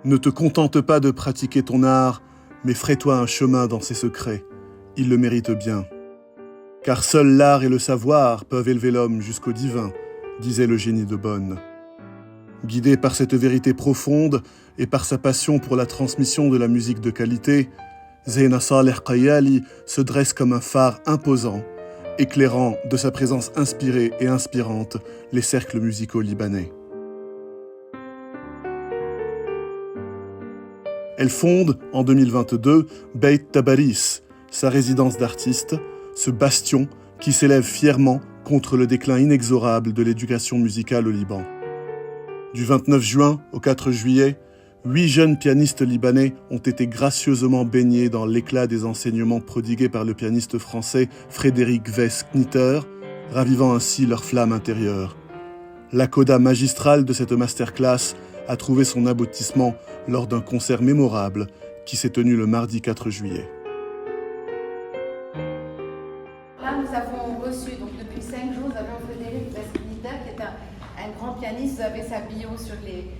Ne te contente pas de pratiquer ton art, mais fraie-toi un chemin dans ses secrets. Il le mérite bien. Car seul l'art et le savoir peuvent élever l'homme jusqu'au divin, disait le génie de Bonn. Guidé par cette vérité profonde et par sa passion pour la transmission de la musique de qualité, Zeyna Saleh Qayali se dresse comme un phare imposant, éclairant de sa présence inspirée et inspirante les cercles musicaux libanais. Elle fonde, en 2022, Beit Tabaris, sa résidence d'artiste, ce bastion qui s'élève fièrement contre le déclin inexorable de l'éducation musicale au Liban. Du 29 juin au 4 juillet, 8 jeunes pianistes libanais ont été gracieusement baignés dans l'éclat des enseignements prodigués par le pianiste français Frédéric Weiss-Knitter, ravivant ainsi leur flamme intérieure. La coda magistrale de cette masterclass a trouvé son aboutissement lors d'un concert mémorable qui s'est tenu le mardi 4 juillet. Là, nous avons reçu, donc depuis 5 jours, nous avons Frédéric Weiss-Knitter, qui est un grand pianiste, vous avez sa bio sur les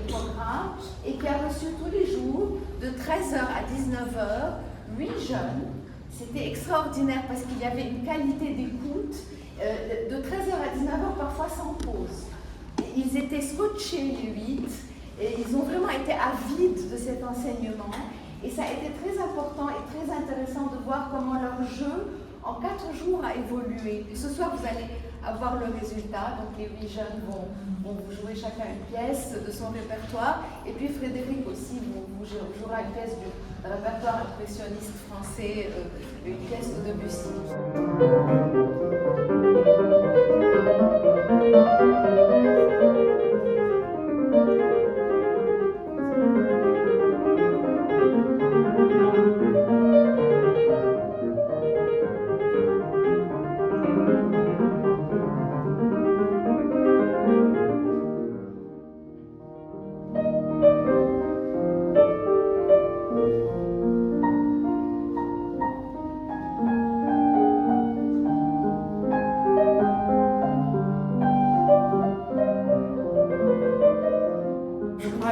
programmes, et qui a reçu tous les jours, de 13h à 19h, 8 jeunes. C'était extraordinaire parce qu'il y avait une qualité d'écoute, de 13h à 19h, parfois sans pause. Ils étaient scotchés, les 8, et ils ont vraiment été avides de cet enseignement. Et ça a été très important et très intéressant de voir comment leur jeu, en 4 jours, a évolué. Et ce soir, vous allez avoir le résultat. Donc les 8 jeunes vont vous jouer chacun une pièce de son répertoire. Et puis Frédéric aussi vous jouera une pièce du répertoire impressionniste français, une pièce de Debussy.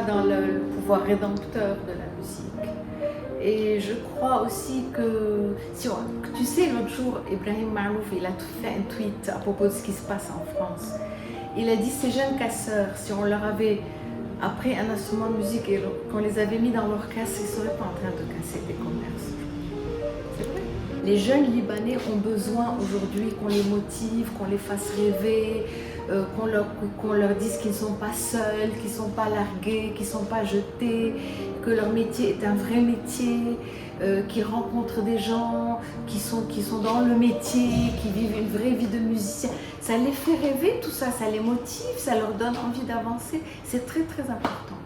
Dans le pouvoir rédempteur de la musique. Et je crois aussi que, tu sais, l'autre jour, Ibrahim Malouf, il a fait un tweet à propos de ce qui se passe en France. Il a dit, ces jeunes casseurs, si on leur avait appris un instrument de musique et qu'on les avait mis dans leur casse, ils ne seraient pas en train de casser des commerces. C'est vrai. Les jeunes Libanais ont besoin aujourd'hui qu'on les motive, qu'on les fasse rêver, qu'on leur dise qu'ils ne sont pas seuls, qu'ils ne sont pas largués, qu'ils ne sont pas jetés, que leur métier est un vrai métier, qu'ils rencontrent des gens qui sont dans le métier, qui vivent une vraie vie de musicien. Ça les fait rêver, tout ça, ça les motive, ça leur donne envie d'avancer. C'est très très important.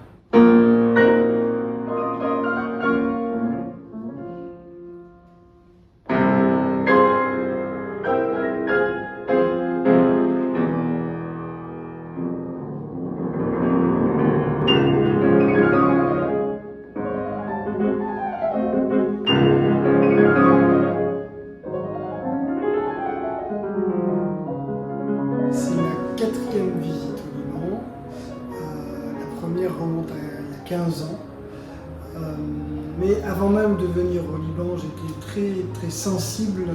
Remonte à il y a 15 ans. Mais avant même de venir au Liban, j'étais très, très sensible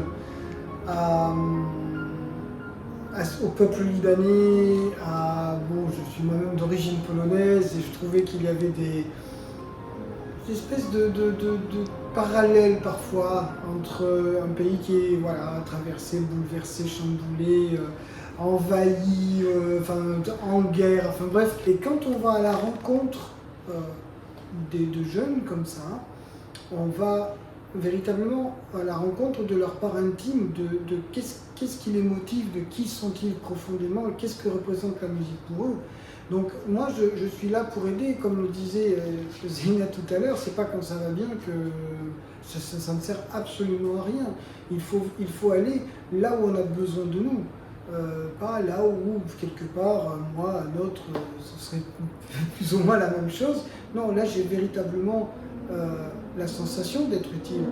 au peuple libanais. Je suis moi-même d'origine polonaise et je trouvais qu'il y avait des espèces de parallèles parfois entre un pays qui est traversé, bouleversé, chamboulé, envahi, en guerre, enfin bref. Et quand on va à la rencontre de jeunes comme ça, on va véritablement à la rencontre de leur part intime, de qu'est-ce qui les motive, de qui sont-ils profondément, qu'est-ce que représente la musique pour eux. Donc moi je suis là pour aider, comme le disait Zeyna tout à l'heure, c'est pas quand ça va bien que ça ne sert absolument à rien. Il faut aller là où on a besoin de nous. Pas là où, quelque part, moi, un autre, ce serait plus ou moins la même chose. Non, là, j'ai véritablement la sensation d'être utile.